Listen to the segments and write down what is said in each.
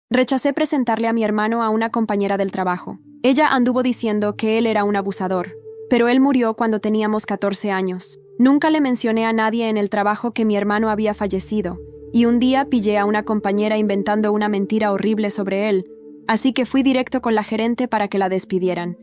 Rechacé presentarle a mi hermano a una compañera del trabajo. Ella anduvo diciendo que él era un abusador, pero él murió cuando teníamos 14 años. Nunca le mencioné a nadie en el trabajo que mi hermano había fallecido, y un día pillé a una compañera inventando una mentira horrible sobre él, así que fui directo con la gerente para que la despidieran.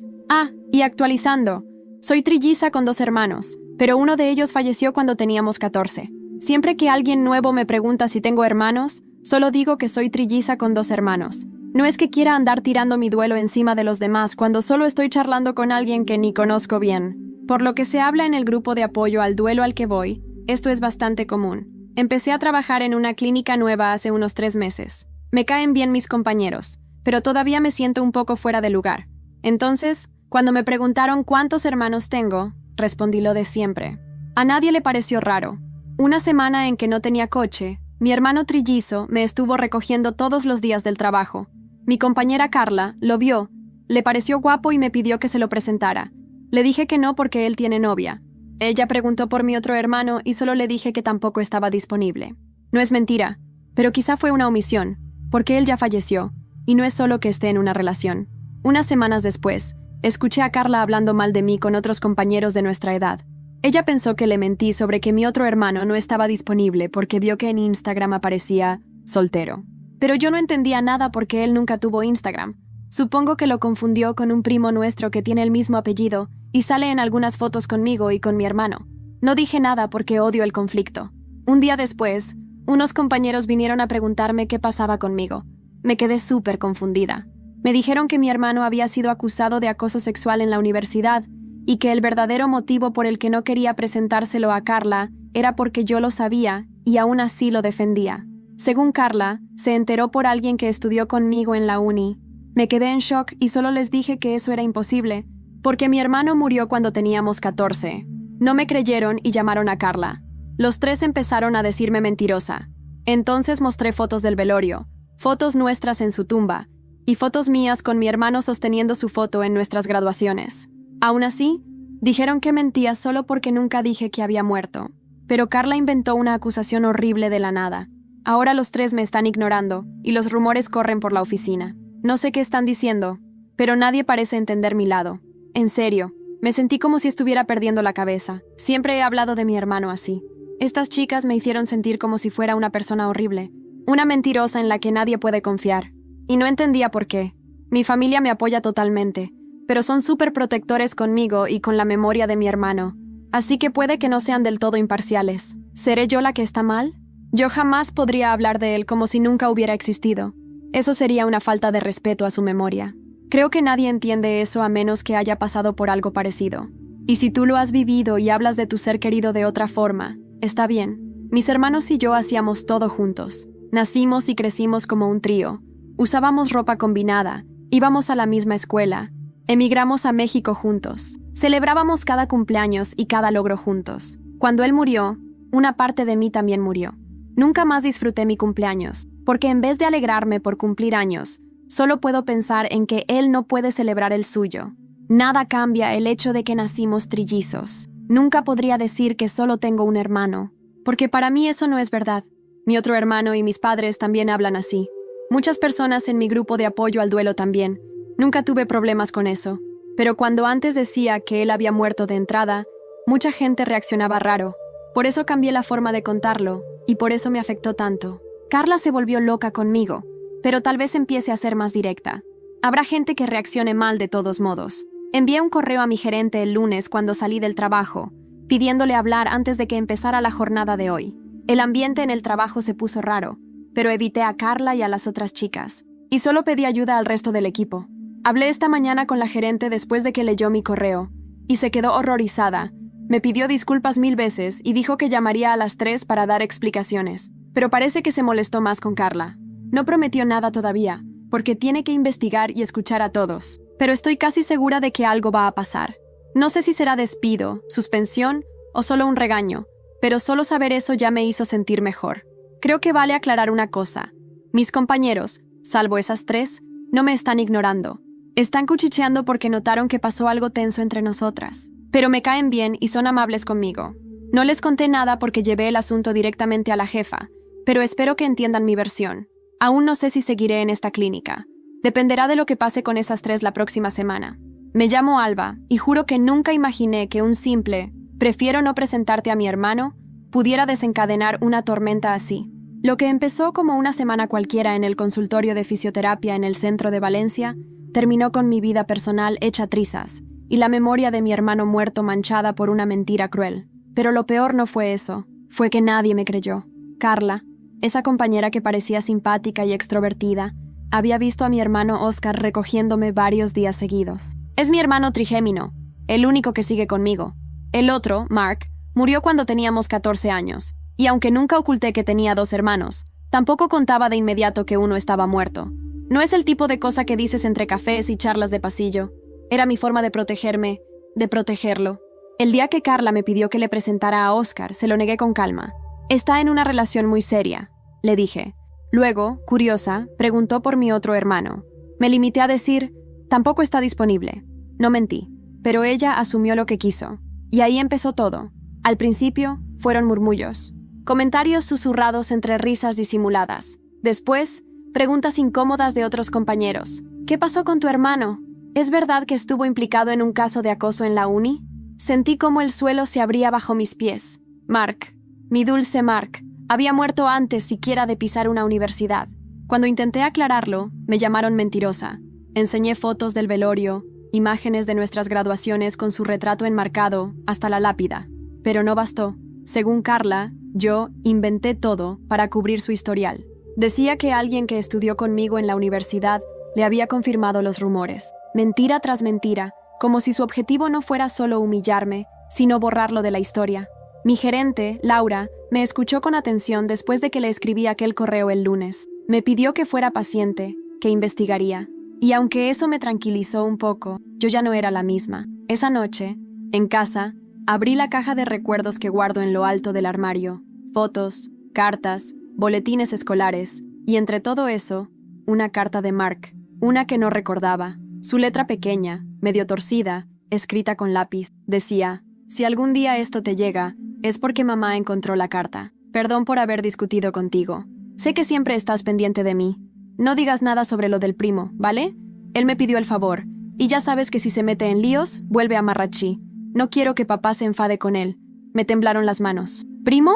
Y actualizando, soy trilliza con 2 hermanos, pero uno de ellos falleció cuando teníamos 14. Siempre que alguien nuevo me pregunta si tengo hermanos, solo digo que soy trilliza con 2 hermanos. No es que quiera andar tirando mi duelo encima de los demás cuando solo estoy charlando con alguien que ni conozco bien. Por lo que se habla en el grupo de apoyo al duelo al que voy, esto es bastante común. Empecé a trabajar en una clínica nueva hace unos 3 meses. Me caen bien mis compañeros, pero todavía me siento un poco fuera de lugar. Entonces, cuando me preguntaron cuántos hermanos tengo, respondí lo de siempre. A nadie le pareció raro. Una semana en que no tenía coche, mi hermano trillizo me estuvo recogiendo todos los días del trabajo. Mi compañera Carla lo vio, le pareció guapo y me pidió que se lo presentara. Le dije que no porque él tiene novia. Ella preguntó por mi otro hermano y solo le dije que tampoco estaba disponible. No es mentira, pero quizá fue una omisión, porque él ya falleció, y no es solo que esté en una relación. Unas semanas después, escuché a Carla hablando mal de mí con otros compañeros de nuestra edad. Ella pensó que le mentí sobre que mi otro hermano no estaba disponible porque vio que en Instagram aparecía soltero. Pero yo no entendía nada porque él nunca tuvo Instagram. Supongo que lo confundió con un primo nuestro que tiene el mismo apellido y sale en algunas fotos conmigo y con mi hermano. No dije nada porque odio el conflicto. Un día después, unos compañeros vinieron a preguntarme qué pasaba conmigo. Me quedé súper confundida. Me dijeron que mi hermano había sido acusado de acoso sexual en la universidad y que el verdadero motivo por el que no quería presentárselo a Carla era porque yo lo sabía y aún así lo defendía. Según Carla, se enteró por alguien que estudió conmigo en la uni. Me quedé en shock y solo les dije que eso era imposible, porque mi hermano murió cuando teníamos 14. No me creyeron y llamaron a Carla. Los 3 empezaron a decirme mentirosa. Entonces mostré fotos del velorio, fotos nuestras en su tumba, y fotos mías con mi hermano sosteniendo su foto en nuestras graduaciones. Aún así, dijeron que mentía solo porque nunca dije que había muerto. Pero Carla inventó una acusación horrible de la nada. Ahora los 3 me están ignorando, y los rumores corren por la oficina. No sé qué están diciendo, pero nadie parece entender mi lado. En serio, me sentí como si estuviera perdiendo la cabeza. Siempre he hablado de mi hermano así. Estas chicas me hicieron sentir como si fuera una persona horrible, una mentirosa en la que nadie puede confiar. Y no entendía por qué. Mi familia me apoya totalmente, pero son súper protectores conmigo y con la memoria de mi hermano. Así que puede que no sean del todo imparciales. ¿Seré yo la que está mal? Yo jamás podría hablar de él como si nunca hubiera existido. Eso sería una falta de respeto a su memoria. Creo que nadie entiende eso a menos que haya pasado por algo parecido. Y si tú lo has vivido y hablas de tu ser querido de otra forma, está bien. Mis hermanos y yo hacíamos todo juntos. Nacimos y crecimos como un trío. Usábamos ropa combinada. Íbamos a la misma escuela. Emigramos a México juntos. Celebrábamos cada cumpleaños y cada logro juntos. Cuando él murió, una parte de mí también murió. Nunca más disfruté mi cumpleaños, porque en vez de alegrarme por cumplir años, solo puedo pensar en que él no puede celebrar el suyo. Nada cambia el hecho de que nacimos trillizos. Nunca podría decir que solo tengo un hermano, porque para mí eso no es verdad. Mi otro hermano y mis padres también hablan así. Muchas personas en mi grupo de apoyo al duelo también. Nunca tuve problemas con eso, pero cuando antes decía que él había muerto de entrada, mucha gente reaccionaba raro. Por eso cambié la forma de contarlo, y por eso me afectó tanto. Carla se volvió loca conmigo, pero tal vez empiece a ser más directa. Habrá gente que reaccione mal de todos modos. Envié un correo a mi gerente el lunes cuando salí del trabajo, pidiéndole hablar antes de que empezara la jornada de hoy. El ambiente en el trabajo se puso raro, pero evité a Carla y a las otras chicas, y solo pedí ayuda al resto del equipo. Hablé esta mañana con la gerente después de que leyó mi correo, y se quedó horrorizada. Me pidió disculpas 1000 veces y dijo que llamaría a las 3 para dar explicaciones, pero parece que se molestó más con Carla. No prometió nada todavía, porque tiene que investigar y escuchar a todos, pero estoy casi segura de que algo va a pasar. No sé si será despido, suspensión o solo un regaño, pero solo saber eso ya me hizo sentir mejor. Creo que vale aclarar una cosa. Mis compañeros, salvo esas 3, no me están ignorando. Están cuchicheando porque notaron que pasó algo tenso entre nosotras. Pero me caen bien y son amables conmigo. No les conté nada porque llevé el asunto directamente a la jefa, pero espero que entiendan mi versión. Aún no sé si seguiré en esta clínica. Dependerá de lo que pase con esas 3 la próxima semana. Me llamo Alba y juro que nunca imaginé que un simple «prefiero no presentarte a mi hermano» pudiera desencadenar una tormenta así. Lo que empezó como una semana cualquiera en el consultorio de fisioterapia en el centro de Valencia terminó con mi vida personal hecha trizas y la memoria de mi hermano muerto manchada por una mentira cruel. Pero lo peor no fue eso, fue que nadie me creyó. Carla, esa compañera que parecía simpática y extrovertida, había visto a mi hermano Oscar recogiéndome varios días seguidos. Es mi hermano trigémino, el único que sigue conmigo. El otro, Mark, murió cuando teníamos 14 años, y aunque nunca oculté que tenía 2 hermanos, tampoco contaba de inmediato que uno estaba muerto. No es el tipo de cosa que dices entre cafés y charlas de pasillo. Era mi forma de protegerme, de protegerlo. El día que Carla me pidió que le presentara a Oscar, se lo negué con calma. Está en una relación muy seria, le dije. Luego, curiosa, preguntó por mi otro hermano. Me limité a decir, tampoco está disponible. No mentí, pero ella asumió lo que quiso. Y ahí empezó todo. Al principio, fueron murmullos. Comentarios susurrados entre risas disimuladas. Después, preguntas incómodas de otros compañeros. ¿Qué pasó con tu hermano? ¿Es verdad que estuvo implicado en un caso de acoso en la uni? Sentí como el suelo se abría bajo mis pies. Mark, mi dulce Mark, había muerto antes siquiera de pisar una universidad. Cuando intenté aclararlo, me llamaron mentirosa. Enseñé fotos del velorio, imágenes de nuestras graduaciones con su retrato enmarcado, hasta la lápida. Pero no bastó. Según Carla, yo inventé todo para cubrir su historial. Decía que alguien que estudió conmigo en la universidad le había confirmado los rumores. Mentira tras mentira, como si su objetivo no fuera solo humillarme, sino borrarlo de la historia. Mi gerente, Laura, me escuchó con atención después de que le escribí aquel correo el lunes. Me pidió que fuera paciente, que investigaría. Y aunque eso me tranquilizó un poco, yo ya no era la misma. Esa noche, en casa, abrí la caja de recuerdos que guardo en lo alto del armario. Fotos, cartas, boletines escolares, y entre todo eso, una carta de Mark, una que no recordaba. Su letra pequeña, medio torcida, escrita con lápiz, decía: «Si algún día esto te llega, es porque mamá encontró la carta. Perdón por haber discutido contigo. Sé que siempre estás pendiente de mí. No digas nada sobre lo del primo, ¿vale? Él me pidió el favor, y ya sabes que si se mete en líos, vuelve a Marrachí. No quiero que papá se enfade con él». Me temblaron las manos. ¿Primo?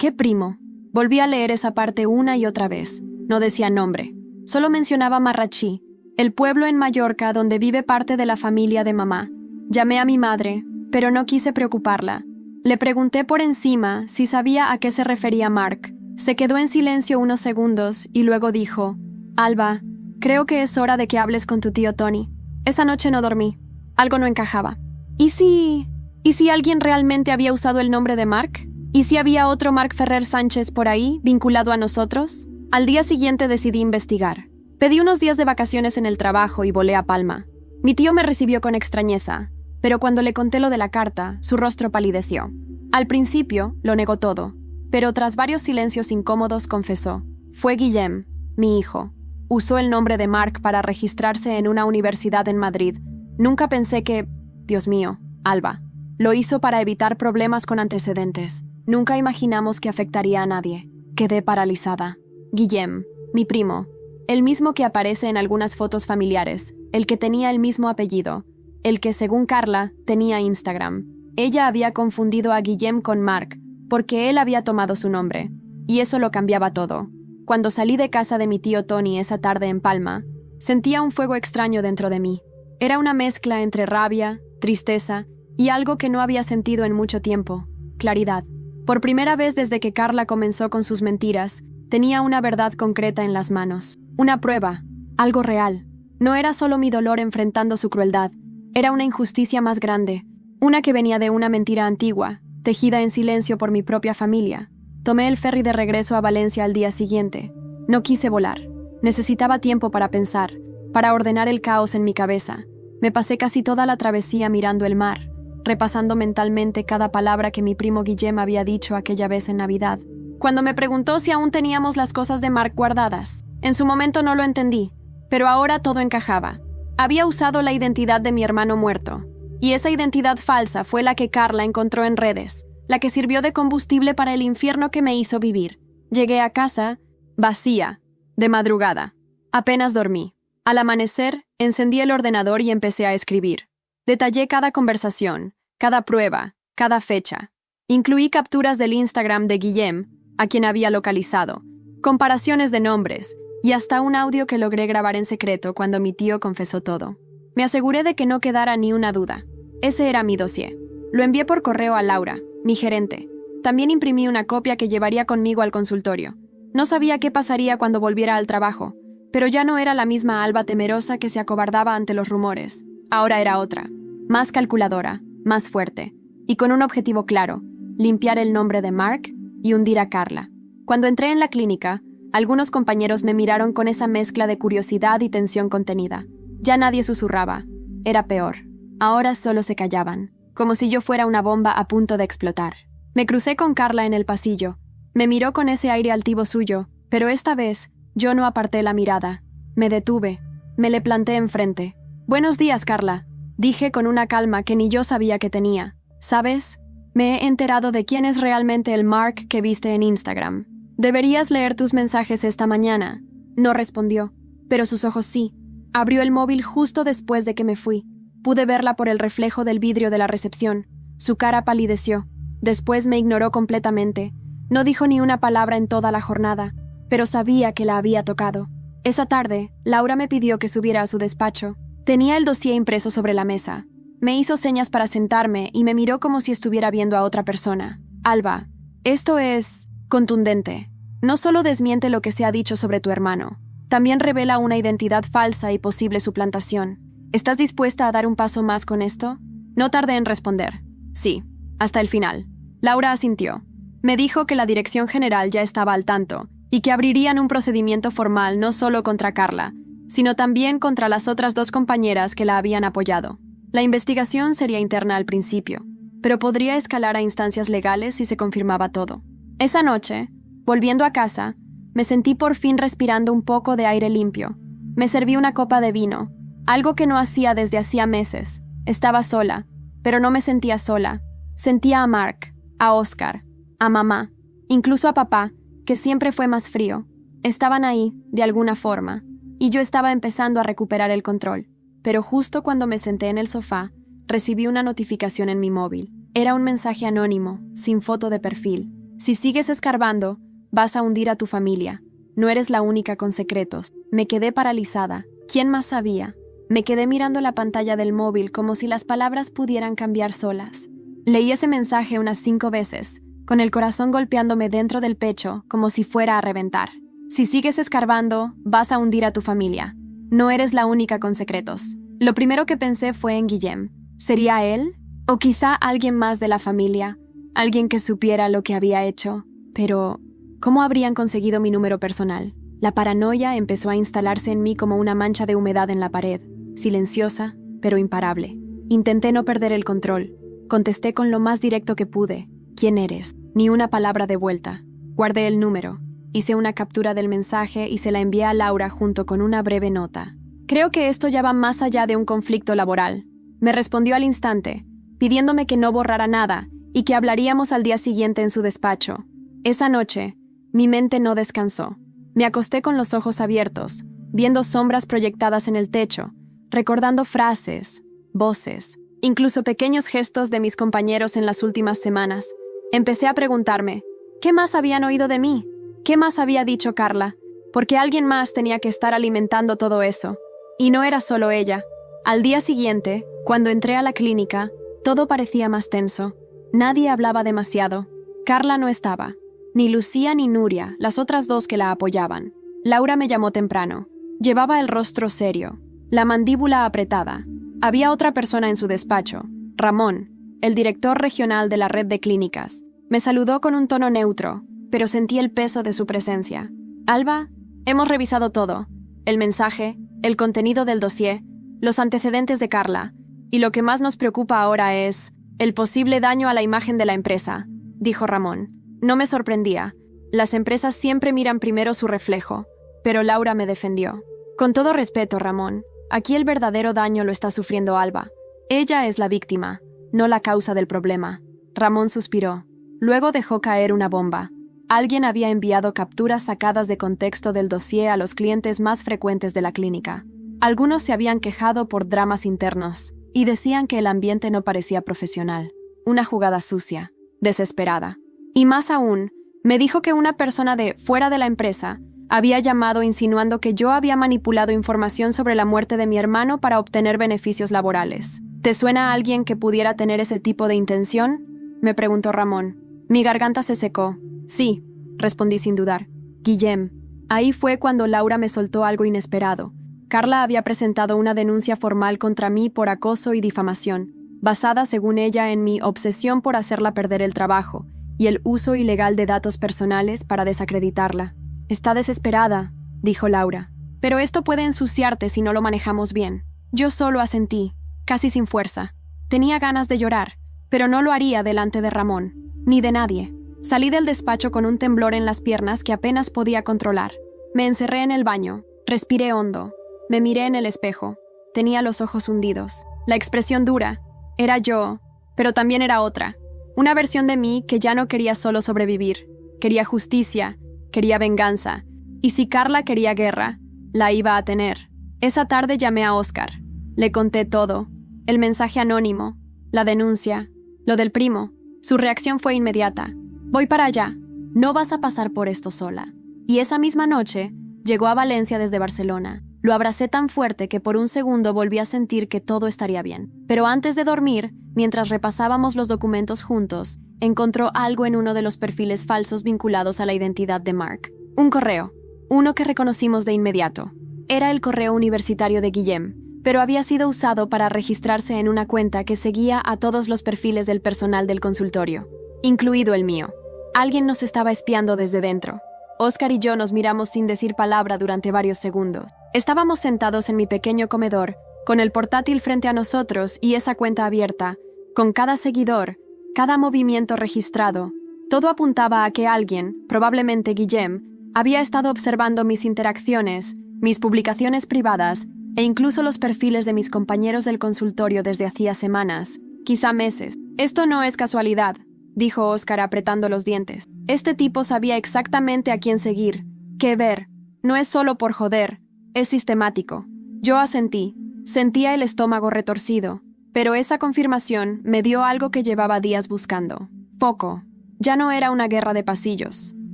¿Qué primo? Volví a leer esa parte una y otra vez. No decía nombre. Solo mencionaba Marrachí, el pueblo en Mallorca donde vive parte de la familia de mamá. Llamé a mi madre, pero no quise preocuparla. Le pregunté por encima si sabía a qué se refería Mark. Se quedó en silencio unos segundos y luego dijo: «Alba, creo que es hora de que hables con tu tío Tony. Esa noche no dormí. Algo no encajaba. ¿Y si alguien realmente había usado el nombre de Mark? ¿Y si había otro Mark Ferrer Sánchez por ahí, vinculado a nosotros?» Al día siguiente decidí investigar. Pedí unos días de vacaciones en el trabajo y volé a Palma. Mi tío me recibió con extrañeza, pero cuando le conté lo de la carta, su rostro palideció. Al principio, lo negó todo, pero tras varios silencios incómodos confesó: «Fue Guillem, mi hijo. Usó el nombre de Mark para registrarse en una universidad en Madrid. Nunca pensé que... Dios mío, Alba. Lo hizo para evitar problemas con antecedentes. Nunca imaginamos que afectaría a nadie». Quedé paralizada. Guillem, mi primo, el mismo que aparece en algunas fotos familiares, el que tenía el mismo apellido, el que, según Carla, tenía Instagram. Ella había confundido a Guillem con Mark, porque él había tomado su nombre, y eso lo cambiaba todo. Cuando salí de casa de mi tío Tony esa tarde en Palma, sentía un fuego extraño dentro de mí. Era una mezcla entre rabia, tristeza y algo que no había sentido en mucho tiempo: claridad. Por primera vez desde que Carla comenzó con sus mentiras, tenía una verdad concreta en las manos. Una prueba, algo real. No era solo mi dolor enfrentando su crueldad, era una injusticia más grande, una que venía de una mentira antigua, tejida en silencio por mi propia familia. Tomé el ferry de regreso a Valencia al día siguiente. No quise volar. Necesitaba tiempo para pensar, para ordenar el caos en mi cabeza. Me pasé casi toda la travesía mirando el mar, repasando mentalmente cada palabra que mi primo Guillem había dicho aquella vez en Navidad. Cuando me preguntó si aún teníamos las cosas de Mark guardadas, en su momento no lo entendí, pero ahora todo encajaba. Había usado la identidad de mi hermano muerto, y esa identidad falsa fue la que Carla encontró en redes, la que sirvió de combustible para el infierno que me hizo vivir. Llegué a casa, vacía, De madrugada. Apenas dormí. Al amanecer, encendí el ordenador y empecé a escribir. Detallé cada conversación, cada prueba, cada fecha. Incluí capturas del Instagram de Guillem, a quien había localizado, comparaciones de nombres y hasta un audio que logré grabar en secreto cuando mi tío confesó todo. Me aseguré de que no quedara ni una duda. Ese era mi dossier. Lo envié por correo a Laura, mi gerente. También imprimí una copia que llevaría conmigo al consultorio. No sabía qué pasaría cuando volviera al trabajo, pero ya no era la misma Alba temerosa que se acobardaba ante los rumores. Ahora era otra, más calculadora, más fuerte, y con un objetivo claro: limpiar el nombre de Mark y hundir a Carla. Cuando entré en la clínica, algunos compañeros me miraron con esa mezcla de curiosidad y tensión contenida. Ya nadie susurraba. Era peor. Ahora solo se callaban, como si yo fuera una bomba a punto de explotar. Me crucé con Carla en el pasillo. Me miró con ese aire altivo suyo, pero esta vez yo no aparté la mirada. Me detuve. Me le planté enfrente. «Buenos días, Carla», dije con una calma que ni yo sabía que tenía. «¿Sabes? Me he enterado de quién es realmente el Mark que viste en Instagram. Deberías leer tus mensajes esta mañana». No respondió, pero sus ojos sí. Abrió el móvil justo después de que me fui. Pude verla por el reflejo del vidrio de la recepción. Su cara palideció. Después me ignoró completamente. No dijo ni una palabra en toda la jornada, pero sabía que la había tocado. Esa tarde, Laura me pidió que subiera a su despacho. Tenía el dossier impreso sobre la mesa. Me hizo señas para sentarme y me miró como si estuviera viendo a otra persona. «Alba, esto es contundente. No solo desmiente lo que se ha dicho sobre tu hermano, también revela una identidad falsa y posible suplantación. ¿Estás dispuesta a dar un paso más con esto?» No tardé en responder. «Sí, hasta el final». Laura asintió. Me dijo que la dirección general ya estaba al tanto y que abrirían un procedimiento formal no solo contra Carla, sino también contra las otras 2 compañeras que la habían apoyado. La investigación sería interna al principio, pero podría escalar a instancias legales si se confirmaba todo. Esa noche, volviendo a casa, me sentí por fin respirando un poco de aire limpio. Me serví una copa de vino, algo que no hacía desde hacía meses. Estaba sola, pero no me sentía sola. Sentía a Mark, a Oscar, a mamá, incluso a papá, que siempre fue más frío. Estaban ahí, de alguna forma, y yo estaba empezando a recuperar el control. Pero justo cuando me senté en el sofá, recibí una notificación en mi móvil. Era un mensaje anónimo, sin foto de perfil. «Si sigues escarbando, vas a hundir a tu familia. No eres la única con secretos». Me quedé paralizada. ¿Quién más sabía? Me quedé mirando la pantalla del móvil como si las palabras pudieran cambiar solas. Leí ese mensaje unas 5 veces, con el corazón golpeándome dentro del pecho como si fuera a reventar. «Si sigues escarbando, vas a hundir a tu familia. No eres la única con secretos». Lo primero que pensé fue en Guillem. ¿Sería él? ¿O quizá alguien más de la familia? Alguien que supiera lo que había hecho. Pero, ¿cómo habrían conseguido mi número personal? La paranoia empezó a instalarse en mí como una mancha de humedad en la pared, silenciosa, pero imparable. Intenté no perder el control. Contesté con lo más directo que pude. «¿Quién eres?» Ni una palabra de vuelta. Guardé el número. Hice una captura del mensaje y se la envié a Laura junto con una breve nota. «Creo que esto ya va más allá de un conflicto laboral». Me respondió al instante, pidiéndome que no borrara nada y que hablaríamos al día siguiente en su despacho. Esa noche, mi mente no descansó. Me acosté con los ojos abiertos, viendo sombras proyectadas en el techo, recordando frases, voces, incluso pequeños gestos de mis compañeros en las últimas semanas. Empecé a preguntarme, ¿qué más habían oído de mí? ¿Qué más había dicho Carla? Porque alguien más tenía que estar alimentando todo eso. Y no era solo ella. Al día siguiente, cuando entré a la clínica, todo parecía más tenso. Nadie hablaba demasiado. Carla no estaba. Ni Lucía ni Nuria, las otras 2 que la apoyaban. Laura me llamó temprano. Llevaba el rostro serio, la mandíbula apretada. Había otra persona en su despacho, Ramón, el director regional de la red de clínicas. Me saludó con un tono neutro, pero sentí el peso de su presencia. «Alba, hemos revisado todo. El mensaje, el contenido del dossier, los antecedentes de Carla. Y lo que más nos preocupa ahora es el posible daño a la imagen de la empresa», dijo Ramón. No me sorprendía. Las empresas siempre miran primero su reflejo, pero Laura me defendió. «Con todo respeto, Ramón, aquí el verdadero daño lo está sufriendo Alba. Ella es la víctima, no la causa del problema». Ramón suspiró. Luego dejó caer una bomba. Alguien había enviado capturas sacadas de contexto del dossier a los clientes más frecuentes de la clínica. Algunos se habían quejado por dramas internos y decían que el ambiente no parecía profesional. Una jugada sucia, desesperada. Y más aún, me dijo que una persona de fuera de la empresa había llamado insinuando que yo había manipulado información sobre la muerte de mi hermano para obtener beneficios laborales. ¿Te suena a alguien que pudiera tener ese tipo de intención?, me preguntó Ramón. Mi garganta se secó. Sí, respondí sin dudar. Guillem. Ahí fue cuando Laura me soltó algo inesperado. Carla había presentado una denuncia formal contra mí por acoso y difamación, basada, según ella, en mi obsesión por hacerla perder el trabajo y el uso ilegal de datos personales para desacreditarla. Está desesperada, dijo Laura. Pero esto puede ensuciarte si no lo manejamos bien. Yo solo asentí, casi sin fuerza. Tenía ganas de llorar, pero no lo haría delante de Ramón, ni de nadie. Salí del despacho con un temblor en las piernas que apenas podía controlar. Me encerré en el baño, respiré hondo. Me miré en el espejo. Tenía los ojos hundidos. La expresión dura. Era yo, pero también era otra. Una versión de mí que ya no quería solo sobrevivir. Quería justicia, quería venganza. Y si Carla quería guerra, la iba a tener. Esa tarde llamé a Oscar. Le conté todo. El mensaje anónimo, la denuncia, lo del primo. Su reacción fue inmediata. Voy para allá. No vas a pasar por esto sola. Y esa misma noche, llegó a Valencia desde Barcelona. Lo abracé tan fuerte que por un segundo volví a sentir que todo estaría bien. Pero antes de dormir, mientras repasábamos los documentos juntos, encontró algo en uno de los perfiles falsos vinculados a la identidad de Mark. Un correo. Uno que reconocimos de inmediato. Era el correo universitario de Guillem, pero había sido usado para registrarse en una cuenta que seguía a todos los perfiles del personal del consultorio, incluido el mío. Alguien nos estaba espiando desde dentro. Oscar y yo nos miramos sin decir palabra durante varios segundos. Estábamos sentados en mi pequeño comedor, con el portátil frente a nosotros y esa cuenta abierta, con cada seguidor, cada movimiento registrado. Todo apuntaba a que alguien, probablemente Guillem, había estado observando mis interacciones, mis publicaciones privadas e incluso los perfiles de mis compañeros del consultorio desde hacía semanas, quizá meses. Esto no es casualidad, dijo Oscar apretando los dientes. Este tipo sabía exactamente a quién seguir, qué ver. No es solo por joder, es sistemático. Yo asentí, sentía el estómago retorcido, pero esa confirmación me dio algo que llevaba días buscando. Foco. Ya no era una guerra de pasillos,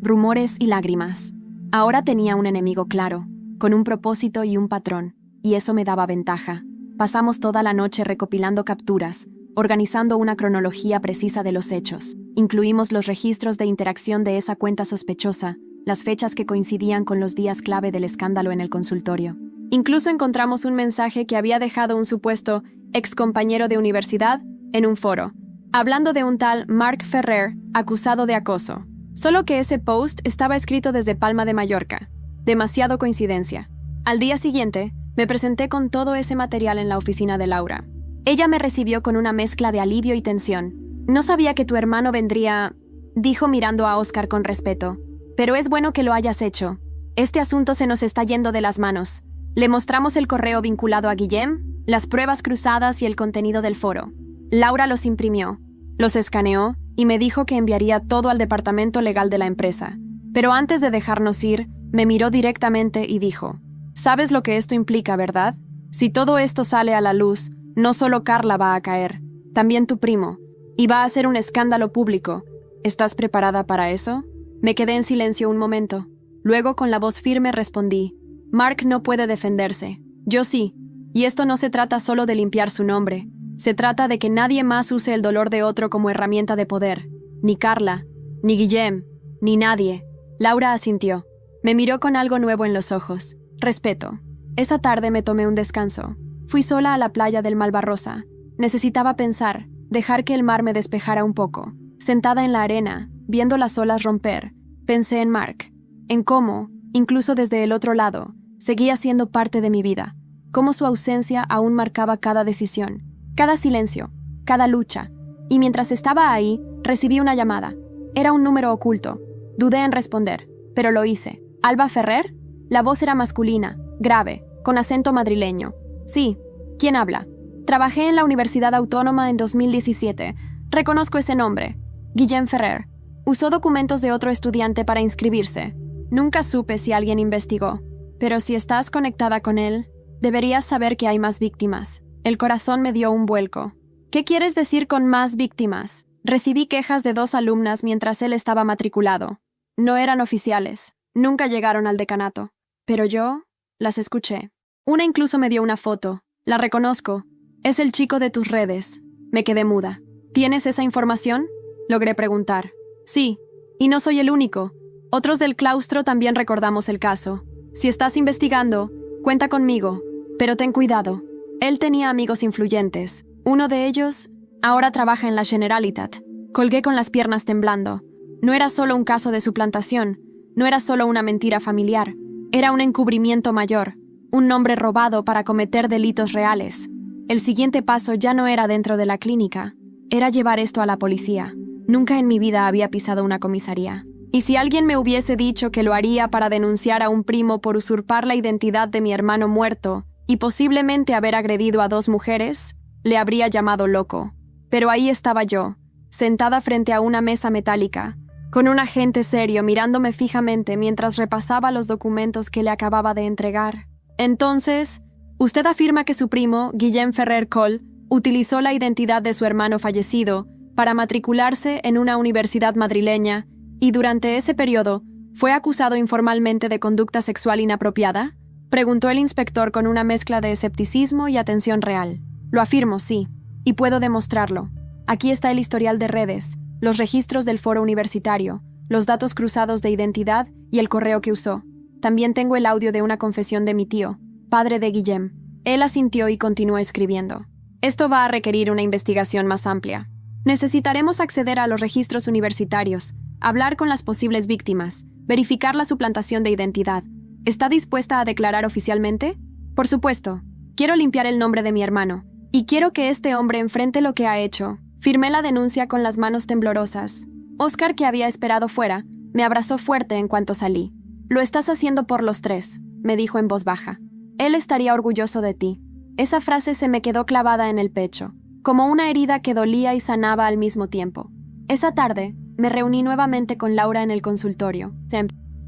rumores y lágrimas. Ahora tenía un enemigo claro, con un propósito y un patrón, y eso me daba ventaja. Pasamos toda la noche recopilando capturas, organizando una cronología precisa de los hechos. Incluimos los registros de interacción de esa cuenta sospechosa, las fechas que coincidían con los días clave del escándalo en el consultorio. Incluso encontramos un mensaje que había dejado un supuesto excompañero de universidad en un foro, hablando de un tal Mark Ferrer acusado de acoso. Solo que ese post estaba escrito desde Palma de Mallorca. Demasiado coincidencia. Al día siguiente, me presenté con todo ese material en la oficina de Laura. Ella me recibió con una mezcla de alivio y tensión. No sabía que tu hermano vendría, dijo mirando a Oscar con respeto. Pero es bueno que lo hayas hecho. Este asunto se nos está yendo de las manos. Le mostramos el correo vinculado a Guillem, las pruebas cruzadas y el contenido del foro. Laura los imprimió, los escaneó y me dijo que enviaría todo al departamento legal de la empresa. Pero antes de dejarnos ir, me miró directamente y dijo: «Sabes lo que esto implica, ¿verdad? Si todo esto sale a la luz, no solo Carla va a caer, también tu primo, y va a ser un escándalo público. ¿Estás preparada para eso?» Me quedé en silencio un momento. Luego, con la voz firme, respondí: «Mark no puede defenderse. Yo sí. Y esto no se trata solo de limpiar su nombre. Se trata de que nadie más use el dolor de otro como herramienta de poder. Ni Carla, ni Guillem, ni nadie». Laura asintió. Me miró con algo nuevo en los ojos. Respeto. Esa tarde me tomé un descanso. Fui sola a la playa del Malvarrosa. Necesitaba pensar, dejar que el mar me despejara un poco. Sentada en la arena, viendo las olas romper, pensé en Mark, en cómo, incluso desde el otro lado, seguía siendo parte de mi vida, cómo su ausencia aún marcaba cada decisión, cada silencio, cada lucha. Y mientras estaba ahí, recibí una llamada. Era un número oculto. Dudé en responder, pero lo hice. ¿Alba Ferrer? La voz era masculina, grave, con acento madrileño. Sí, ¿quién habla? Trabajé en la Universidad Autónoma en 2017. Reconozco ese nombre. Guillem Ferrer. Usó documentos de otro estudiante para inscribirse. Nunca supe si alguien investigó. Pero si estás conectada con él, deberías saber que hay más víctimas. El corazón me dio un vuelco. ¿Qué quieres decir con más víctimas? Recibí quejas de 2 alumnas mientras él estaba matriculado. No eran oficiales. Nunca llegaron al decanato. Pero yo las escuché. Una incluso me dio una foto. La reconozco. Es el chico de tus redes. Me quedé muda. ¿Tienes esa información? Logré preguntar. Sí, y no soy el único. Otros del claustro también recordamos el caso. Si estás investigando, cuenta conmigo. Pero ten cuidado. Él tenía amigos influyentes. Uno de ellos ahora trabaja en la Generalitat. Colgué con las piernas temblando. No era solo un caso de suplantación. No era solo una mentira familiar. Era un encubrimiento mayor. Un nombre robado para cometer delitos reales. El siguiente paso ya no era dentro de la clínica. Era llevar esto a la policía. Nunca en mi vida había pisado una comisaría. Y si alguien me hubiese dicho que lo haría para denunciar a un primo por usurpar la identidad de mi hermano muerto y posiblemente haber agredido a 2 mujeres, le habría llamado loco. Pero ahí estaba yo, sentada frente a una mesa metálica, con un agente serio mirándome fijamente mientras repasaba los documentos que le acababa de entregar. Entonces, usted afirma que su primo, Guillem Ferrer Coll, utilizó la identidad de su hermano fallecido para matricularse en una universidad madrileña y durante ese periodo fue acusado informalmente de conducta sexual inapropiada? Preguntó el inspector con una mezcla de escepticismo y atención real. Lo afirmo, sí, y puedo demostrarlo. Aquí está el historial de redes, los registros del foro universitario, los datos cruzados de identidad y el correo que usó. También tengo el audio de una confesión de mi tío, padre de Guillem. Él asintió y continuó escribiendo. Esto va a requerir una investigación más amplia. Necesitaremos acceder a los registros universitarios, hablar con las posibles víctimas, verificar la suplantación de identidad. ¿Está dispuesta a declarar oficialmente? Por supuesto. Quiero limpiar el nombre de mi hermano, y quiero que este hombre enfrente lo que ha hecho. Firmé la denuncia con las manos temblorosas. Oscar, que había esperado fuera, me abrazó fuerte en cuanto salí. Lo estás haciendo por los 3, me dijo en voz baja. Él estaría orgulloso de ti. Esa frase se me quedó clavada en el pecho, como una herida que dolía y sanaba al mismo tiempo. Esa tarde, me reuní nuevamente con Laura en el consultorio.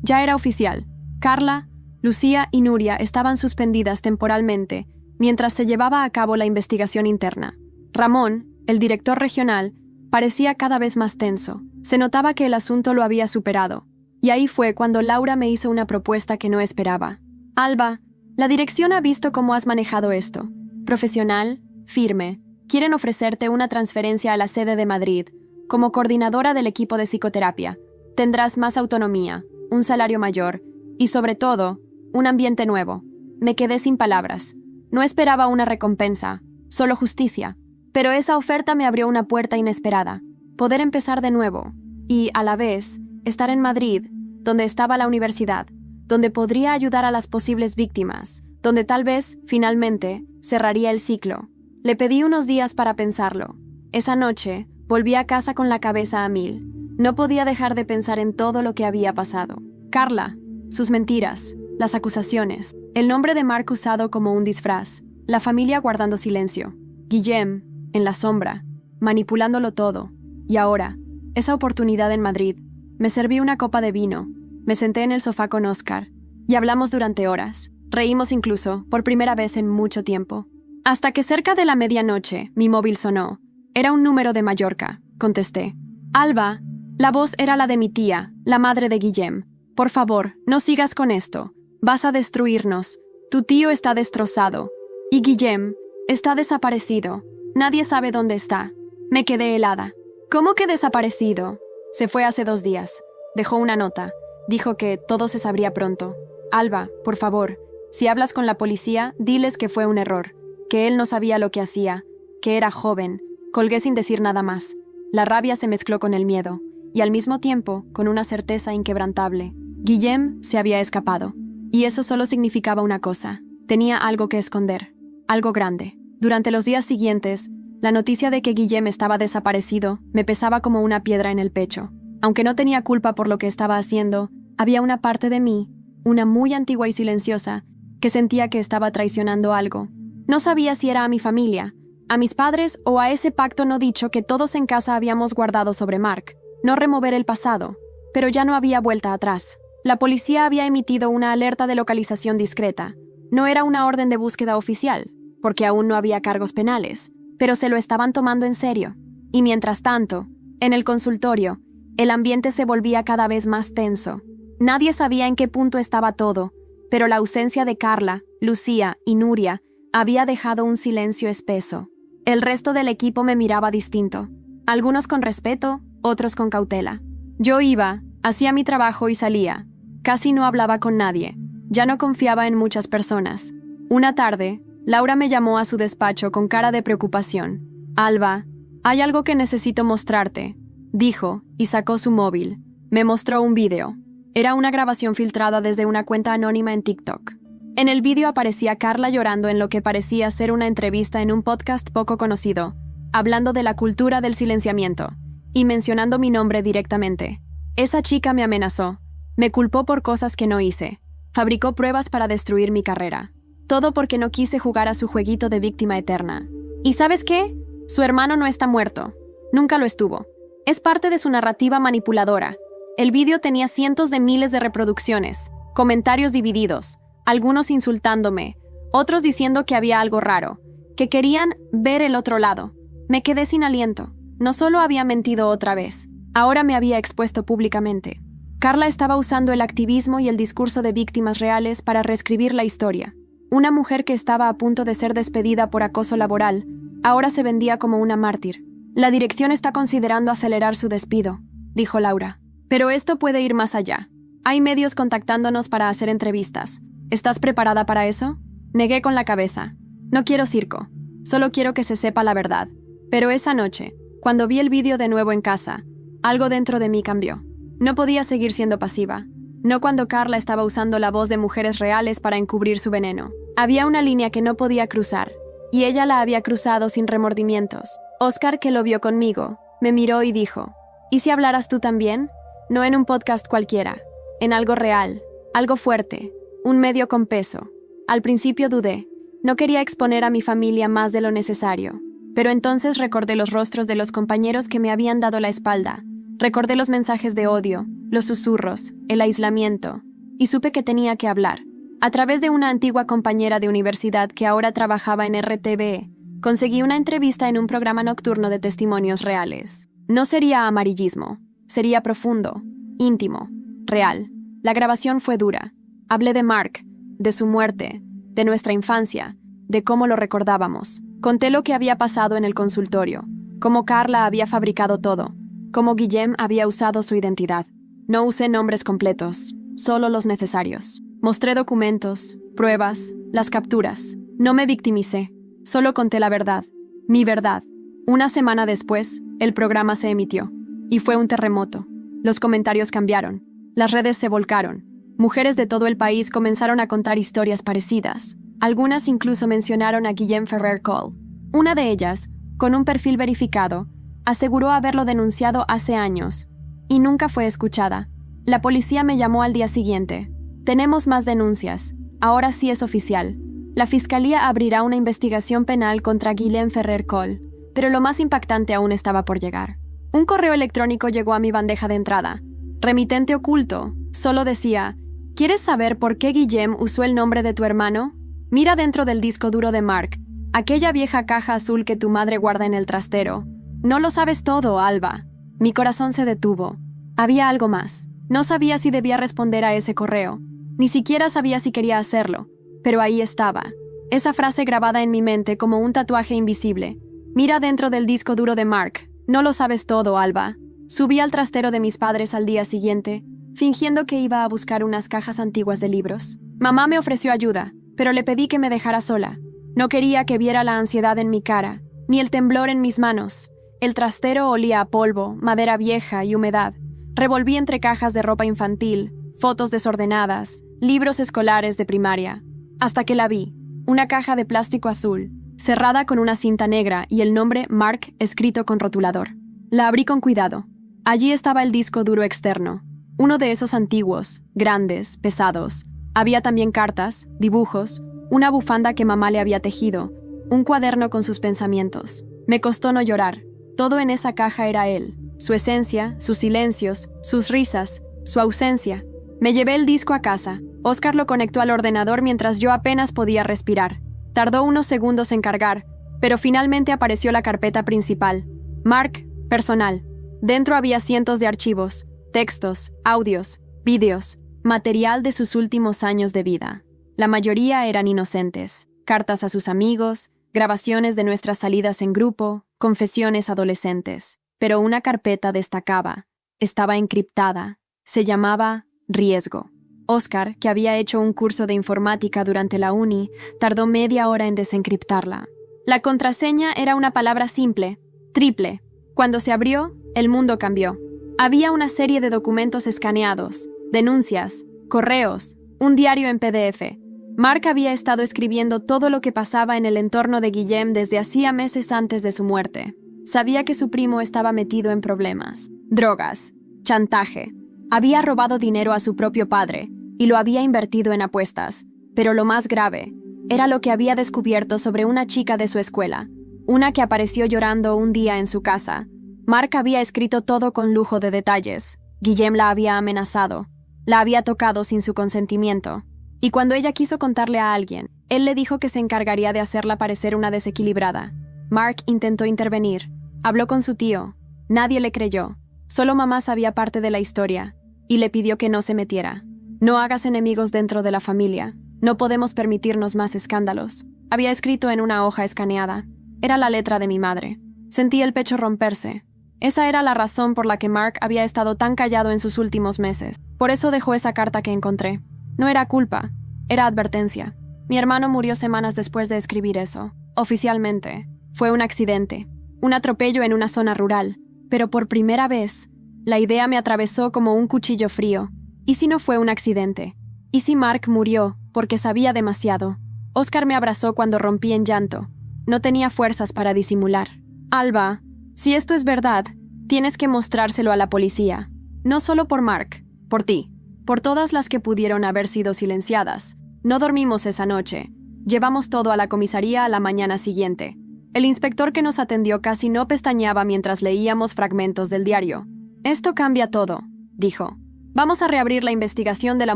Ya era oficial. Carla, Lucía y Nuria estaban suspendidas temporalmente mientras se llevaba a cabo la investigación interna. Ramón, el director regional, parecía cada vez más tenso. Se notaba que el asunto lo había superado. Y ahí fue cuando Laura me hizo una propuesta que no esperaba. Alba, la dirección ha visto cómo has manejado esto. Profesional, firme. Quieren ofrecerte una transferencia a la sede de Madrid. Como coordinadora del equipo de psicoterapia, tendrás más autonomía, un salario mayor y, sobre todo, un ambiente nuevo. Me quedé sin palabras. No esperaba una recompensa, solo justicia. Pero esa oferta me abrió una puerta inesperada. Poder empezar de nuevo y, a la vez, estar en Madrid, donde estaba la universidad, donde podría ayudar a las posibles víctimas, donde tal vez, finalmente, cerraría el ciclo. Le pedí unos días para pensarlo. Esa noche, volví a casa con la cabeza a 1000. No podía dejar de pensar en todo lo que había pasado. Carla, sus mentiras, las acusaciones, el nombre de Mark usado como un disfraz, la familia guardando silencio, Guillem, en la sombra, manipulándolo todo. Y ahora, esa oportunidad en Madrid. Me serví una copa de vino, me senté en el sofá con Oscar y hablamos durante horas. Reímos incluso, por primera vez en mucho tiempo. Hasta que cerca de la medianoche, mi móvil sonó. Era un número de Mallorca, contesté. Alba, la voz era la de mi tía, la madre de Guillem. Por favor, no sigas con esto. Vas a destruirnos. Tu tío está destrozado. Y Guillem está desaparecido. Nadie sabe dónde está. Me quedé helada. ¿Cómo que desaparecido? Se fue hace 2 días. Dejó una nota. Dijo que todo se sabría pronto. Alba, por favor, si hablas con la policía, diles que fue un error, que él no sabía lo que hacía, que era joven. Colgué sin decir nada más. La rabia se mezcló con el miedo, y al mismo tiempo con una certeza inquebrantable. Guillem se había escapado, y eso solo significaba una cosa. Tenía algo que esconder, algo grande. Durante los días siguientes, la noticia de que Guillem estaba desaparecido me pesaba como una piedra en el pecho. Aunque no tenía culpa por lo que estaba haciendo, había una parte de mí, una muy antigua y silenciosa, que sentía que estaba traicionando algo. No sabía si era a mi familia, a mis padres o a ese pacto no dicho que todos en casa habíamos guardado sobre Mark. no remover el pasado, pero ya no había vuelta atrás. La policía había emitido una alerta de localización discreta. No era una orden de búsqueda oficial, porque aún no había cargos penales, pero se lo estaban tomando en serio. Y mientras tanto, en el consultorio, el ambiente se volvía cada vez más tenso. Nadie sabía en qué punto estaba todo, pero la ausencia de Carla, Lucía y Nuria había dejado un silencio espeso. El resto del equipo me miraba distinto, algunos con respeto, otros con cautela. Yo iba, hacía mi trabajo y salía. Casi no hablaba con nadie. Ya no confiaba en muchas personas. Una tarde, Laura me llamó a su despacho con cara de preocupación. «Alba, hay algo que necesito mostrarte», dijo, y sacó su móvil. Me mostró un video. Era una grabación filtrada desde una cuenta anónima en TikTok. En el vídeo aparecía Carla llorando en lo que parecía ser una entrevista en un podcast poco conocido, hablando de la cultura del silenciamiento, y mencionando mi nombre directamente. Esa chica me amenazó, me culpó por cosas que no hice, fabricó pruebas para destruir mi carrera. Todo porque no quise jugar a su jueguito de víctima eterna. ¿Y sabes qué? Su hermano no está muerto. Nunca lo estuvo. Es parte de su narrativa manipuladora. El vídeo tenía cientos de miles de reproducciones, comentarios divididos, algunos insultándome, otros diciendo que había algo raro, que querían ver el otro lado. Me quedé sin aliento. No solo había mentido otra vez, ahora me había expuesto públicamente. Carla estaba usando el activismo y el discurso de víctimas reales para reescribir la historia. Una mujer que estaba a punto de ser despedida por acoso laboral, ahora se vendía como una mártir. La dirección está considerando acelerar su despido, dijo Laura. Pero esto puede ir más allá. Hay medios contactándonos para hacer entrevistas. ¿Estás preparada para eso? Negué con la cabeza. No quiero circo. Solo quiero que se sepa la verdad. Pero esa noche, cuando vi el vídeo de nuevo en casa, algo dentro de mí cambió. No podía seguir siendo pasiva. No cuando Carla estaba usando la voz de mujeres reales para encubrir su veneno. Había una línea que no podía cruzar, y ella la había cruzado sin remordimientos. Oscar, que lo vio conmigo, me miró y dijo, ¿y si hablaras tú también? No en un podcast cualquiera, en algo real, algo fuerte, un medio con peso. Al principio dudé, no quería exponer a mi familia más de lo necesario, pero entonces recordé los rostros de los compañeros que me habían dado la espalda, recordé los mensajes de odio, los susurros, el aislamiento, y supe que tenía que hablar. A través de una antigua compañera de universidad que ahora trabajaba en RTVE, conseguí una entrevista en un programa nocturno de testimonios reales. No sería amarillismo, sería profundo, íntimo, real. La grabación fue dura. Hablé de Mark, de su muerte, de nuestra infancia, de cómo lo recordábamos. Conté lo que había pasado en el consultorio, cómo Carla había fabricado todo, cómo Guillem había usado su identidad. No usé nombres completos, solo los necesarios. Mostré documentos, pruebas, las capturas. No me victimicé, solo conté la verdad, mi verdad. Una semana después, el programa se emitió, y fue un terremoto. Los comentarios cambiaron, las redes se volcaron. Mujeres de todo el país comenzaron a contar historias parecidas. Algunas incluso mencionaron a Guillem Ferrer Cole. Una de ellas, con un perfil verificado, aseguró haberlo denunciado hace años, y nunca fue escuchada. La policía me llamó al día siguiente. Tenemos más denuncias. Ahora sí es oficial. La fiscalía abrirá una investigación penal contra Guillem Ferrer Cole, pero lo más impactante aún estaba por llegar. Un correo electrónico llegó a mi bandeja de entrada. Remitente oculto. Solo decía, ¿quieres saber por qué Guillem usó el nombre de tu hermano? Mira dentro del disco duro de Mark, aquella vieja caja azul que tu madre guarda en el trastero. No lo sabes todo, Alba. Mi corazón se detuvo. Había algo más. No sabía si debía responder a ese correo. Ni siquiera sabía si quería hacerlo. Pero ahí estaba. Esa frase grabada en mi mente como un tatuaje invisible. Mira dentro del disco duro de Mark. No lo sabes todo, Alba. Subí al trastero de mis padres al día siguiente, fingiendo que iba a buscar unas cajas antiguas de libros. Mamá me ofreció ayuda, pero le pedí que me dejara sola. No quería que viera la ansiedad en mi cara, ni el temblor en mis manos. El trastero olía a polvo, madera vieja y humedad. Revolví entre cajas de ropa infantil, fotos desordenadas, libros escolares de primaria, hasta que la vi, una caja de plástico azul, cerrada con una cinta negra y el nombre Mark escrito con rotulador. La abrí con cuidado. Allí estaba el disco duro externo, uno de esos antiguos, grandes, pesados. Había también cartas, dibujos, una bufanda que mamá le había tejido, un cuaderno con sus pensamientos. Me costó no llorar. Todo en esa caja era él. su esencia, sus silencios, sus risas, su ausencia. Me llevé el disco a casa. Oscar lo conectó al ordenador mientras yo apenas podía respirar. Tardó unos segundos en cargar, pero finalmente apareció la carpeta principal. Mark, personal. Dentro había cientos de archivos, textos, audios, vídeos, material de sus últimos años de vida. La mayoría eran inocentes. Cartas a sus amigos, grabaciones de nuestras salidas en grupo, confesiones adolescentes. Pero una carpeta destacaba. Estaba encriptada. Se llamaba Riesgo. Oscar, que había hecho un curso de informática durante la uni, tardó media hora en desencriptarla. La contraseña era una palabra simple, triple. Cuando se abrió, el mundo cambió. Había una serie de documentos escaneados, denuncias, correos, un diario en PDF. Mark había estado escribiendo todo lo que pasaba en el entorno de Guillem desde hacía meses antes de su muerte. Sabía que su primo estaba metido en problemas, drogas, chantaje. Había robado dinero a su propio padre y lo había invertido en apuestas. Pero lo más grave era lo que había descubierto sobre una chica de su escuela, una que apareció llorando un día en su casa. Mark había escrito todo con lujo de detalles. Guillem la había amenazado, la había tocado sin su consentimiento. Y cuando ella quiso contarle a alguien, él le dijo que se encargaría de hacerla parecer una desequilibrada. Mark intentó intervenir. Habló con su tío. Nadie le creyó. Solo mamá sabía parte de la historia. Y le pidió que no se metiera. No hagas enemigos dentro de la familia. No podemos permitirnos más escándalos. Había escrito en una hoja escaneada. Era la letra de mi madre. Sentí el pecho romperse. Esa era la razón por la que Mark había estado tan callado en sus últimos meses. Por eso dejó esa carta que encontré. No era culpa, era advertencia. Mi hermano murió semanas después de escribir eso. Oficialmente, fue un accidente, un atropello en una zona rural. Pero por primera vez, la idea me atravesó como un cuchillo frío. ¿Y si no fue un accidente? ¿Y si Mark murió porque sabía demasiado? Oscar me abrazó cuando rompí en llanto. No tenía fuerzas para disimular. Alba, si esto es verdad, tienes que mostrárselo a la policía. No solo por Mark, por ti. Por todas las que pudieron haber sido silenciadas. No dormimos esa noche. Llevamos todo a la comisaría a la mañana siguiente. El inspector que nos atendió casi no pestañeaba mientras leíamos fragmentos del diario. Esto cambia todo, dijo. Vamos a reabrir la investigación de la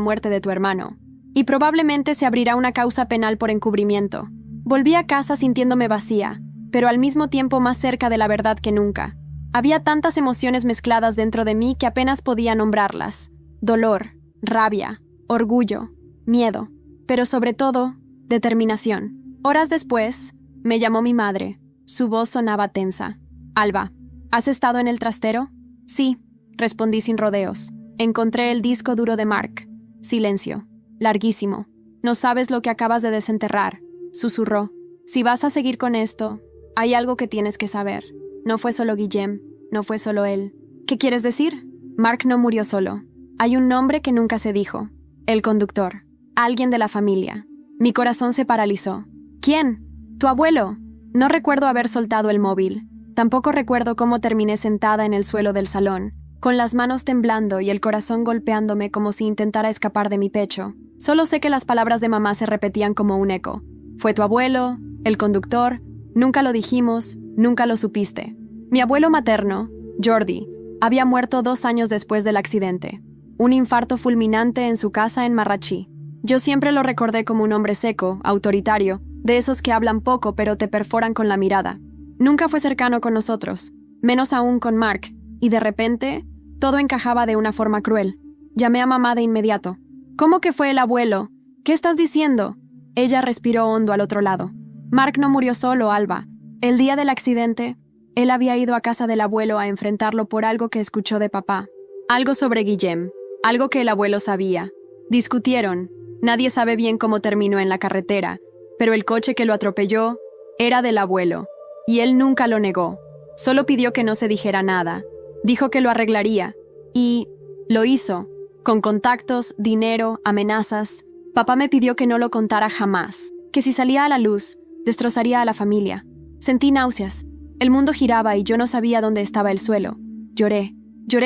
muerte de tu hermano. Y probablemente se abrirá una causa penal por encubrimiento. Volví a casa sintiéndome vacía, pero al mismo tiempo más cerca de la verdad que nunca. Había tantas emociones mezcladas dentro de mí que apenas podía nombrarlas. Dolor, rabia, orgullo, miedo, pero sobre todo, determinación. Horas después, me llamó mi madre. Su voz sonaba tensa. Alba, ¿has estado en el trastero? Sí, respondí sin rodeos. Encontré el disco duro de Mark. Silencio. Larguísimo. No sabes lo que acabas de desenterrar, susurró. Si vas a seguir con esto, hay algo que tienes que saber. No fue solo Guillem, no fue solo él. ¿Qué quieres decir? Mark no murió solo. Hay un nombre que nunca se dijo. El conductor. Alguien de la familia. Mi corazón se paralizó. ¿Quién? Tu abuelo. No recuerdo haber soltado el móvil. Tampoco recuerdo cómo terminé sentada en el suelo del salón, con las manos temblando y el corazón golpeándome como si intentara escapar de mi pecho. Solo sé que las palabras de mamá se repetían como un eco. Fue tu abuelo, el conductor, nunca lo dijimos, nunca lo supiste. Mi abuelo materno, Jordi, había muerto 2 años después del accidente. Un infarto fulminante en su casa en Marrachí. Yo siempre lo recordé como un hombre seco, autoritario, de esos que hablan poco pero te perforan con la mirada. Nunca fue cercano con nosotros, menos aún con Mark, y de repente, todo encajaba de una forma cruel. Llamé a mamá de inmediato. ¿Cómo que fue el abuelo? ¿Qué estás diciendo? Ella respiró hondo al otro lado. Mark no murió solo, Alba. El día del accidente, él había ido a casa del abuelo a enfrentarlo por algo que escuchó de papá. Algo sobre Guillem, algo que el abuelo sabía. Discutieron. Nadie sabe bien cómo terminó en la carretera, pero el coche que lo atropelló era del abuelo, y él nunca lo negó. Solo pidió que no se dijera nada. Dijo que lo arreglaría, y lo hizo, con contactos, dinero, amenazas. Papá me pidió que no lo contara jamás, que si salía a la luz, destrozaría a la familia. Sentí náuseas. El mundo giraba y yo no sabía dónde estaba el suelo. Lloré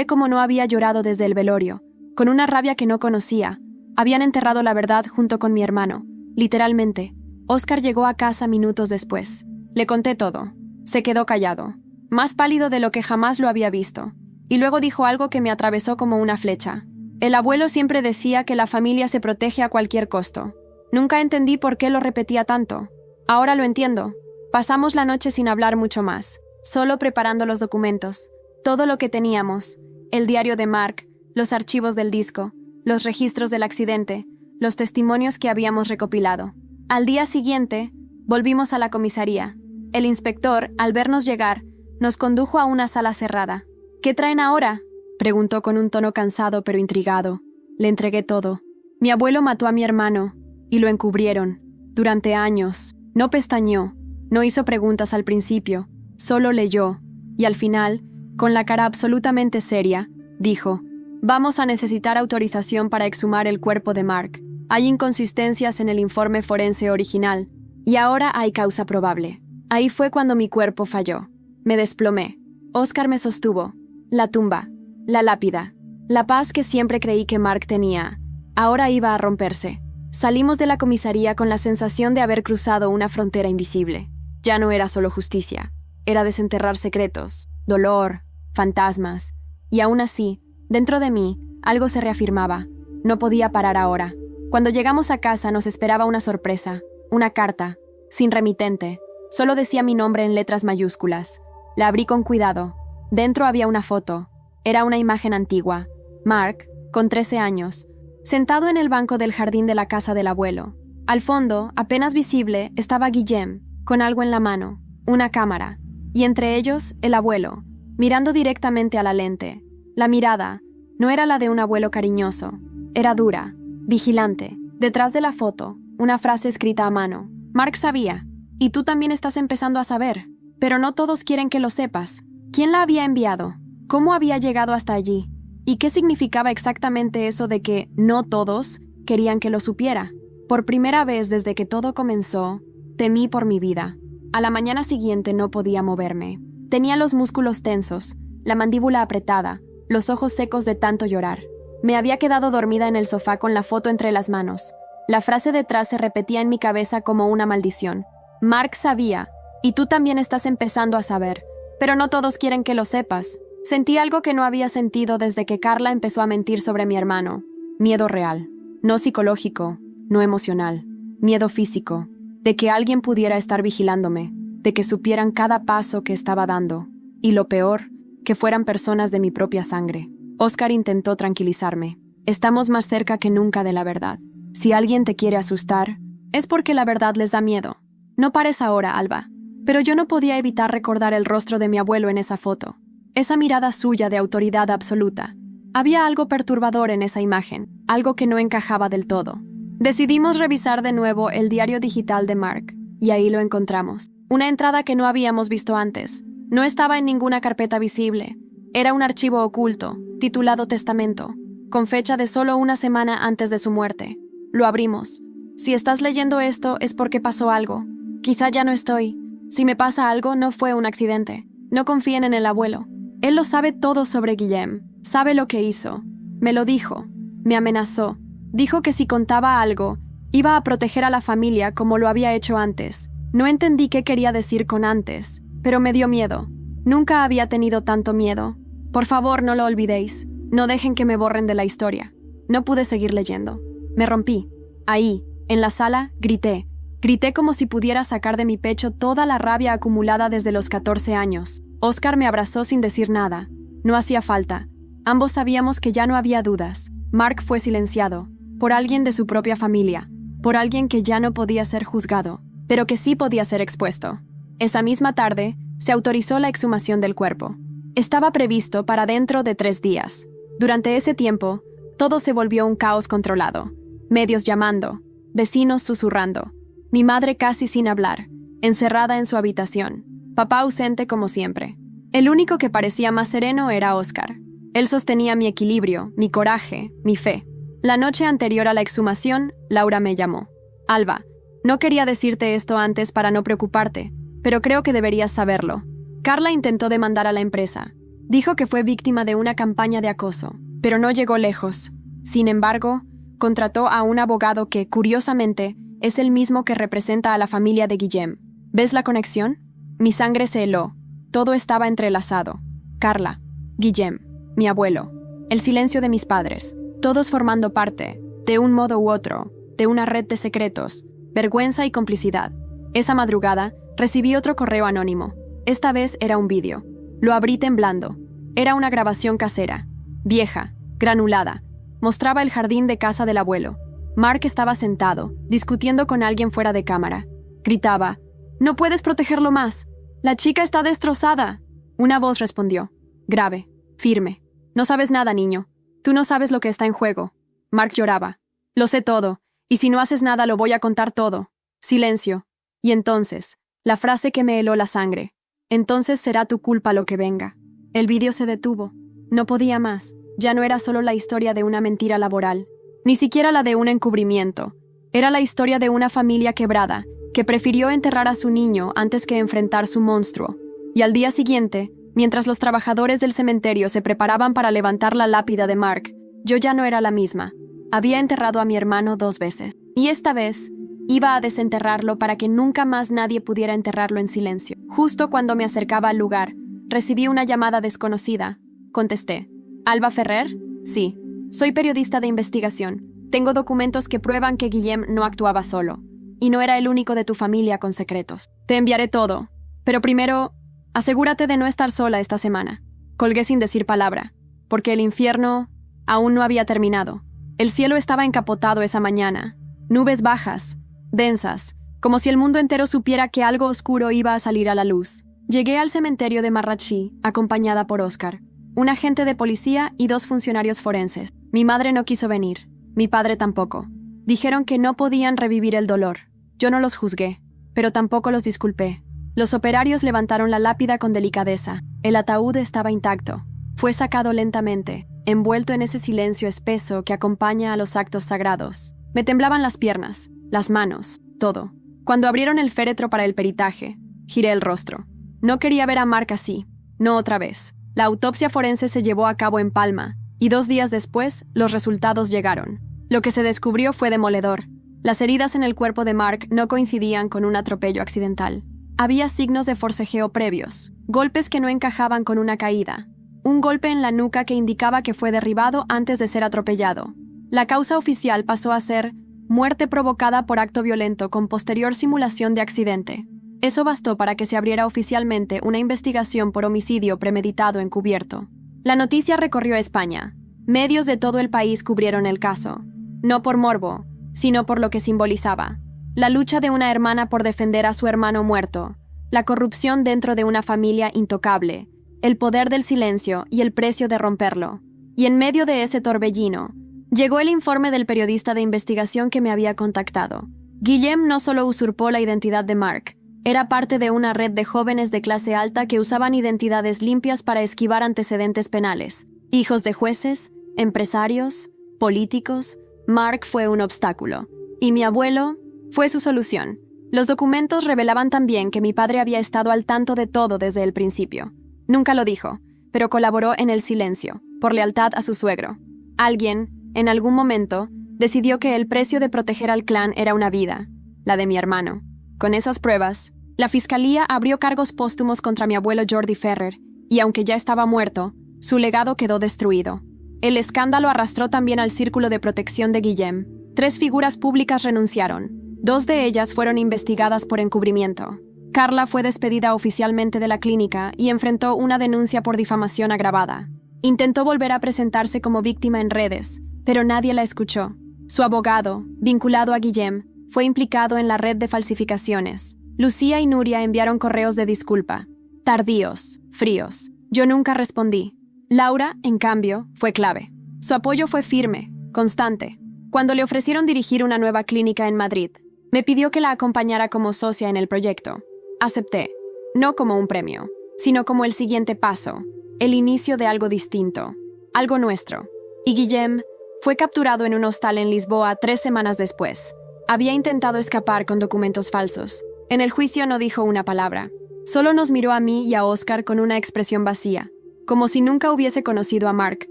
como no había llorado desde el velorio, con una rabia que no conocía. Habían enterrado la verdad junto con mi hermano, literalmente. Oscar llegó a casa minutos después. Le conté todo. Se quedó callado, más pálido de lo que jamás lo había visto. y luego dijo algo que me atravesó como una flecha. El abuelo siempre decía que la familia se protege a cualquier costo. Nunca entendí por qué lo repetía tanto. Ahora lo entiendo. Pasamos la noche sin hablar mucho más, solo preparando los documentos, todo lo que teníamos, el diario de Mark, los archivos del disco, los registros del accidente, los testimonios que habíamos recopilado. Al día siguiente, volvimos a la comisaría. El inspector, al vernos llegar, nos condujo a una sala cerrada. «¿Qué traen ahora?», preguntó con un tono cansado pero intrigado. Le entregué todo. Mi abuelo mató a mi hermano, y lo encubrieron. Durante años. No pestañeó, no hizo preguntas al principio, solo leyó, y al final, con la cara absolutamente seria, dijo: «Vamos a necesitar autorización para exhumar el cuerpo de Mark. Hay inconsistencias en el informe forense original, y ahora hay causa probable». Ahí fue cuando mi cuerpo falló. Me desplomé. Oscar me sostuvo. La tumba, la lápida, la paz que siempre creí que Mark tenía, ahora iba a romperse. Salimos de la comisaría con la sensación de haber cruzado una frontera invisible. Ya no era solo justicia, era desenterrar secretos, dolor, fantasmas. Y aún así, dentro de mí, algo se reafirmaba. No podía parar ahora. Cuando llegamos a casa nos esperaba una sorpresa, una carta, sin remitente. Solo decía mi nombre en letras mayúsculas. La abrí con cuidado. Dentro había una foto. Era una imagen antigua. Mark, con 13 años, sentado en el banco del jardín de la casa del abuelo. Al fondo, apenas visible, estaba Guillem, con algo en la mano, una cámara, y entre ellos, el abuelo, mirando directamente a la lente. La mirada no era la de un abuelo cariñoso, era dura, vigilante. Detrás de la foto, una frase escrita a mano. Mark sabía, y tú también estás empezando a saber, pero no todos quieren que lo sepas. ¿Quién la había enviado? ¿Cómo había llegado hasta allí? ¿Y qué significaba exactamente eso de que no todos querían que lo supiera? Por primera vez desde que todo comenzó, temí por mi vida. A la mañana siguiente no podía moverme. Tenía los músculos tensos, la mandíbula apretada, los ojos secos de tanto llorar. Me había quedado dormida en el sofá con la foto entre las manos. La frase detrás se repetía en mi cabeza como una maldición. Mark sabía, y tú también estás empezando a saber, pero no todos quieren que lo sepas. Sentí algo que no había sentido desde que Carla empezó a mentir sobre mi hermano. Miedo real, no psicológico, no emocional. Miedo físico, de que alguien pudiera estar vigilándome, de que supieran cada paso que estaba dando. Y lo peor, que fueran personas de mi propia sangre. Oscar intentó tranquilizarme. Estamos más cerca que nunca de la verdad. Si alguien te quiere asustar, es porque la verdad les da miedo. No pares ahora, Alba. Pero yo no podía evitar recordar el rostro de mi abuelo en esa foto. Esa mirada suya de autoridad absoluta. Había algo perturbador en esa imagen, algo que no encajaba del todo. Decidimos revisar de nuevo el diario digital de Mark, y ahí lo encontramos. Una entrada que no habíamos visto antes. No estaba en ninguna carpeta visible. Era un archivo oculto, titulado Testamento, con fecha de solo una semana antes de su muerte. Lo abrimos. Si estás leyendo esto es porque pasó algo. Quizá ya no estoy. Si me pasa algo, no fue un accidente. No confíen en el abuelo. Él lo sabe todo sobre Guillem. Sabe lo que hizo. Me lo dijo. Me amenazó. Dijo que si contaba algo, iba a proteger a la familia como lo había hecho antes. No entendí qué quería decir con antes, pero me dio miedo. Nunca había tenido tanto miedo. Por favor, no lo olvidéis. No dejen que me borren de la historia. No pude seguir leyendo. Me rompí. Ahí, en la sala, grité. Grité como si pudiera sacar de mi pecho toda la rabia acumulada desde los 14 años. Oscar me abrazó sin decir nada. No hacía falta. Ambos sabíamos que ya no había dudas. Mark fue silenciado. Por alguien de su propia familia. Por alguien que ya no podía ser juzgado, pero que sí podía ser expuesto. Esa misma tarde, se autorizó la exhumación del cuerpo. Estaba previsto para dentro de 3 días. Durante ese tiempo, todo se volvió un caos controlado. Medios llamando, vecinos susurrando, mi madre casi sin hablar, encerrada en su habitación, papá ausente como siempre. El único que parecía más sereno era Oscar. Él sostenía mi equilibrio, mi coraje, mi fe. La noche anterior a la exhumación, Laura me llamó. Alba, no quería decirte esto antes para no preocuparte, pero creo que deberías saberlo. Carla intentó demandar a la empresa. Dijo que fue víctima de una campaña de acoso, pero no llegó lejos. Sin embargo, contrató a un abogado que, curiosamente, es el mismo que representa a la familia de Guillem. ¿Ves la conexión? Mi sangre se heló. Todo estaba entrelazado. Carla, Guillem, mi abuelo, el silencio de mis padres, todos formando parte, de un modo u otro, de una red de secretos, vergüenza y complicidad. Esa madrugada, recibí otro correo anónimo. Esta vez era un vídeo. Lo abrí temblando. Era una grabación casera, vieja, granulada. Mostraba el jardín de casa del abuelo. Mark estaba sentado, discutiendo con alguien fuera de cámara. Gritaba, «No puedes protegerlo más. La chica está destrozada». Una voz respondió, grave, firme. «No sabes nada, niño. Tú no sabes lo que está en juego». Mark lloraba. «Lo sé todo, y si no haces nada lo voy a contar todo». Silencio. Y entonces, la frase que me heló la sangre. «Entonces será tu culpa lo que venga». El vídeo se detuvo. No podía más. Ya no era solo la historia de una mentira laboral, ni siquiera la de un encubrimiento. Era la historia de una familia quebrada, que prefirió enterrar a su niño antes que enfrentar su monstruo. Y al día siguiente, mientras los trabajadores del cementerio se preparaban para levantar la lápida de Mark, yo ya no era la misma. Había enterrado a mi hermano 2 veces. Y esta vez, iba a desenterrarlo para que nunca más nadie pudiera enterrarlo en silencio. Justo cuando me acercaba al lugar, recibí una llamada desconocida. Contesté. ¿Alba Ferrer? Sí. Soy periodista de investigación. Tengo documentos que prueban que Guillem no actuaba solo. Y no era el único de tu familia con secretos. Te enviaré todo. Pero primero, asegúrate de no estar sola esta semana. Colgué sin decir palabra, porque el infierno aún no había terminado. El cielo estaba encapotado esa mañana. Nubes bajas, densas, como si el mundo entero supiera que algo oscuro iba a salir a la luz. Llegué al cementerio de Marrachí, acompañada por Oscar, un agente de policía y 2 funcionarios forenses. Mi madre no quiso venir, mi padre tampoco. Dijeron que no podían revivir el dolor. Yo no los juzgué, pero tampoco los disculpé. Los operarios levantaron la lápida con delicadeza. El ataúd estaba intacto. Fue sacado lentamente, envuelto en ese silencio espeso que acompaña a los actos sagrados. Me temblaban las piernas, las manos, todo. Cuando abrieron el féretro para el peritaje, giré el rostro. No quería ver a Mark así, no otra vez. La autopsia forense se llevó a cabo en Palma, y 2 días después, los resultados llegaron. Lo que se descubrió fue demoledor. Las heridas en el cuerpo de Mark no coincidían con un atropello accidental. Había signos de forcejeo previos, golpes que no encajaban con una caída, un golpe en la nuca que indicaba que fue derribado antes de ser atropellado. La causa oficial pasó a ser muerte provocada por acto violento con posterior simulación de accidente. Eso bastó para que se abriera oficialmente una investigación por homicidio premeditado encubierto. La noticia recorrió España. Medios de todo el país cubrieron el caso. No por morbo, sino por lo que simbolizaba. La lucha de una hermana por defender a su hermano muerto, la corrupción dentro de una familia intocable, el poder del silencio y el precio de romperlo. Y en medio de ese torbellino, llegó el informe del periodista de investigación que me había contactado. Guillem no solo usurpó la identidad de Mark, era parte de una red de jóvenes de clase alta que usaban identidades limpias para esquivar antecedentes penales. Hijos de jueces, empresarios, políticos. Mark fue un obstáculo. Y mi abuelo fue su solución. Los documentos revelaban también que mi padre había estado al tanto de todo desde el principio. Nunca lo dijo, pero colaboró en el silencio, por lealtad a su suegro. Alguien, en algún momento, decidió que el precio de proteger al clan era una vida, la de mi hermano. Con esas pruebas, la fiscalía abrió cargos póstumos contra mi abuelo Jordi Ferrer, y aunque ya estaba muerto, su legado quedó destruido. El escándalo arrastró también al círculo de protección de Guillem. 3 figuras públicas renunciaron. 2 de ellas fueron investigadas por encubrimiento. Carla fue despedida oficialmente de la clínica y enfrentó una denuncia por difamación agravada. Intentó volver a presentarse como víctima en redes, pero nadie la escuchó. Su abogado, vinculado a Guillem, fue implicado en la red de falsificaciones. Lucía y Nuria enviaron correos de disculpa. Tardíos, fríos. Yo nunca respondí. Laura, en cambio, fue clave. Su apoyo fue firme, constante. Cuando le ofrecieron dirigir una nueva clínica en Madrid, me pidió que la acompañara como socia en el proyecto. Acepté, no como un premio, sino como el siguiente paso, el inicio de algo distinto, algo nuestro. Y Guillem fue capturado en un hostal en Lisboa 3 semanas después. Había intentado escapar con documentos falsos. En el juicio no dijo una palabra. Solo nos miró a mí y a Oscar con una expresión vacía, como si nunca hubiese conocido a Mark,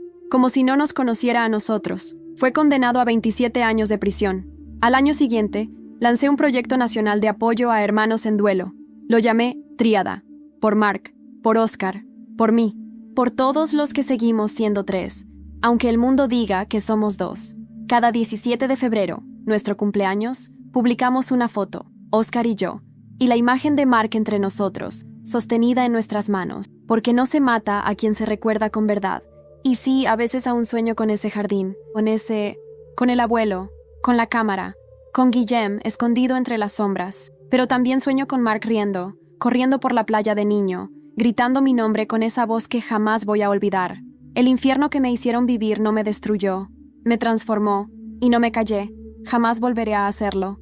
como si no nos conociera a nosotros. Fue condenado a 27 años de prisión. Al año siguiente, lancé un proyecto nacional de apoyo a hermanos en duelo. Lo llamé Tríada, por Mark, por Oscar, por mí. Por todos los que seguimos siendo 3, aunque el mundo diga que somos 2. Cada 17 de febrero, nuestro cumpleaños, publicamos una foto, Oscar y yo, y la imagen de Mark entre nosotros, sostenida en nuestras manos, porque no se mata a quien se recuerda con verdad. Y sí, a veces aún sueño con ese jardín, con el abuelo, con la cámara, con Guillem escondido entre las sombras, pero también sueño con Mark riendo, corriendo por la playa de niño, gritando mi nombre con esa voz que jamás voy a olvidar. El infierno que me hicieron vivir no me destruyó, me transformó, y no me callé, jamás volveré a hacerlo.